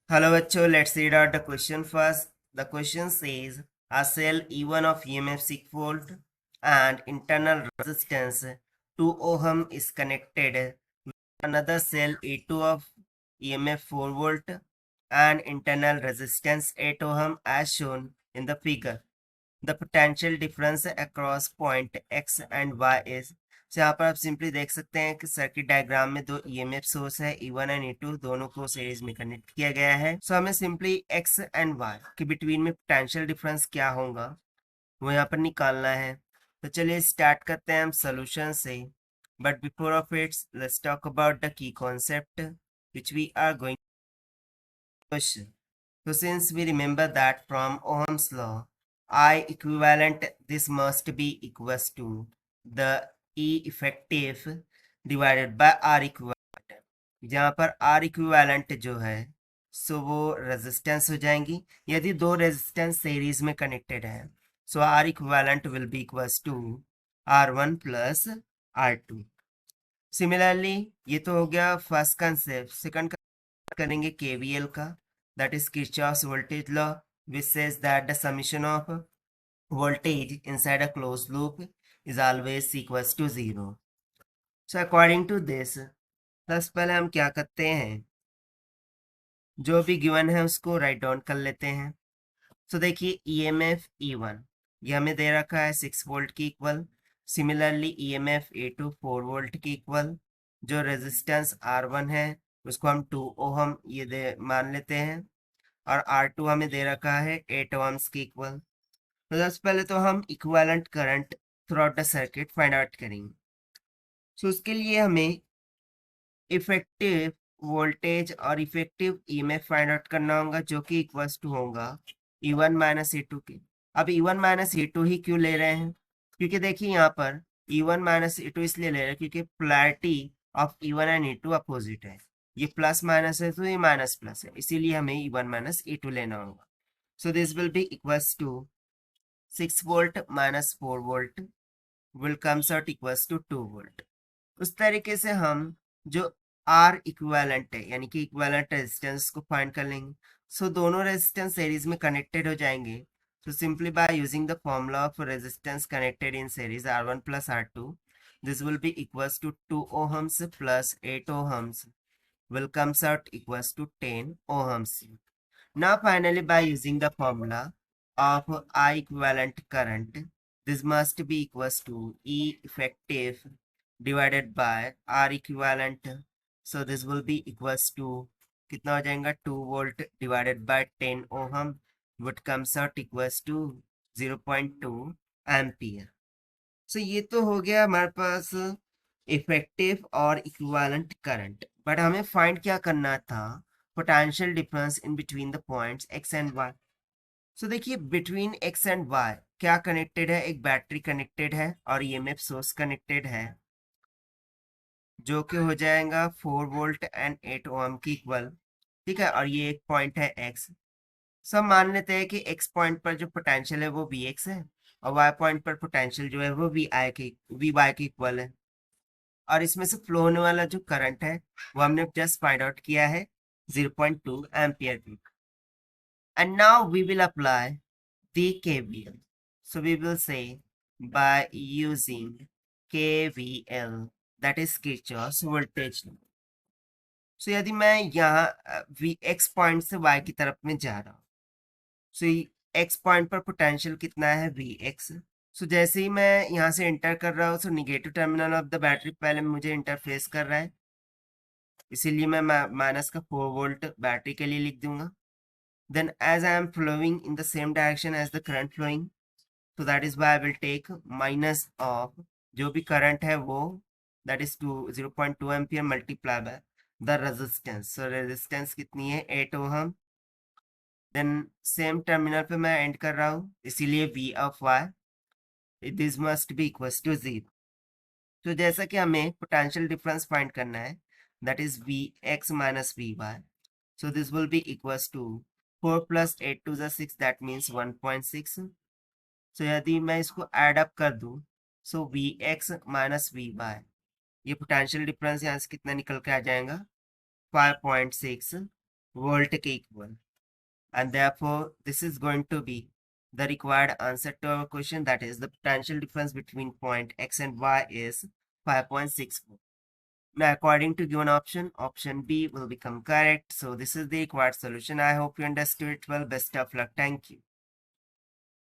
Hello bachcho, let's read out the question first. The question says a cell E1 of EMF 6 volt and internal resistance 2 ohm is connected with another cell E2 of EMF 4 volt and internal resistance 8 ohm as shown in the figure. The potential difference across point x and y is। तो यहाँ पर आप simply देख सकते हैं कि circuit diagram में दो ईएमएफ सोर्स है E1 एंड E2, दोनों को सीरीज में कनेक्ट किया गया है। सो हमें सिंपली x एंड y के बिटवीन में पोटेंशियल डिफरेंस क्या होगा वो यहाँ पर निकालना है। तो चलिए स्टार्ट करते हैं हम सोल्यूशन से, but before of its let's talk about the key concept which we are going question. So since we remember that from Ohm's law, I equivalent this must be equals to the E effective divided by R equivalent, जहाँ पर R equivalent जो है सो वो resistance हो जाएंगी यदि दो resistance series में कनेक्टेड है। सो R equivalent will be equals to R1 plus R2। Similarly ये तो हो गया फर्स्ट कंसेप्ट। सेकंड करेंगे KVL का, that is Kirchhoff's voltage law, which says that the summation of voltage inside a closed loop is always equals to 0. So according to this, सबसे पहले हम क्या करते हैं, जो भी गिवन है उसको राइट डाउन कर लेते हैं। तो देखिए EMF E1 ये हमें दे रखा है 6 वोल्ट की equal. Similarly EMF E2 4 volt की इक्वल। जो रेजिस्टेंस R1 है उसको हम 2 ओहम ये दे मान लेते हैं, और R2 हमें दे रखा है 8 ओम्स की इक्वल। तो सबसे पहले तो हम equivalent current through out the circuit find out करेंगे। सो उसके लिए हमें इफेक्टिव वोल्टेज और इफेक्टिव ईएमएफ फाइंड आउट करना होगा, जो कि इक्वल्स टू होगा E1 माइनस E2 के। अब E1 माइनस E2 ही क्यों ले रहे हैं, क्योंकि देखिए यहाँ पर E1 माइनस E2 इसलिए ले रहे हैं क्योंकि polarity of E1 and E2 opposite है। ये प्लस माइनस है तो ये माइनस प्लस है, इसीलिए हमें E1 माइनस E2 लेना होगा। So this will be equals to 6 volt minus 4 volt will comes out equals to 2 volt। उस तरीके से हम जो R इक्विवेलेंट है यानी कि इक्विवेलेंट रेजिस्टेंस को फाइंड कर लेंगे। सो दोनों रेजिस्टेंस सीरीज में कनेक्टेड हो जाएंगे। So simply by using the formula of resistance connected in series R1 plus R2, this will be equals to 2 ohms plus 8 ohms will comes out equals to 10 ohms। Now finally by using the formula of I equivalent current, this must be equals to E effective divided by R equivalent। So this will be equals to कितना हो जाएगा 2 volt divided by 10 ohm would comes out equals to 0.2 ampere। So ये तो हो गया हमारे पास effective और equivalent current, but हमें फाइंड क्या करना था, potential difference in between the points x and y। सो देखिए बिटवीन x एंड y क्या कनेक्टेड है, एक बैटरी कनेक्टेड है और ईएमएफ सोर्स कनेक्टेड है, जो कि हो जाएगा 4 वोल्ट एंड 8 ओम की इक्वल। ठीक है, और ये एक पॉइंट है x। सब मान लेते हैं कि x पॉइंट पर जो पोटेंशियल है वो Vx है, और y पॉइंट पर पोटेंशियल जो है वो Vy के इक्वल है। और इसमें से फ्लो होने वाला जो करंट है वो हमने जस्ट फाइंड आउट किया है 0.2 एम्पियर की। And now we will apply the KVL. So we will say by using KVL, that is Kirchhoff's voltage law। So यदि मैं यहाँ x पॉइंट से y की तरफ में जा रहा हूँ, सो x पॉइंट पर पोटेंशियल कितना है Vx। सो जैसे ही मैं यहाँ से एंटर कर रहा हूँ, so negative terminal of the battery पहले मुझे इंटरफेस कर रहा है, इसीलिए मैं माइनस का 4 वोल्ट बैटरी के लिए लिख दूंगा। Then as I am flowing in the same direction as the current flowing, so that is why I will take minus of जो भी current है वो, that is 0.2 ampere multiply by the resistance। so resistance कितनी है 8 ohm। then same terminal पे मैं end कर रहा हूँ, इसीलिए V of y this must be equals to 0। तो जैसा कि हमें potential difference find करना है, that is Vx minus Vy, so this will be equals to 4 plus 8 to the 6, that means 1.6। सो यदि मैं इसको ऐड अप कर दूं, सो Vx माइनस Vy, ये पोटेंशियल डिफरेंस यहाँ से कितना निकल के आ जाएगा 5.6 volt के equal, and therefore this is going to be the required answer to our question, that is the potential difference between point X and Y is 5.64. Now according to given option B will become correct. So this is the required solution. I hope you understood it well. Best of luck. Thank you.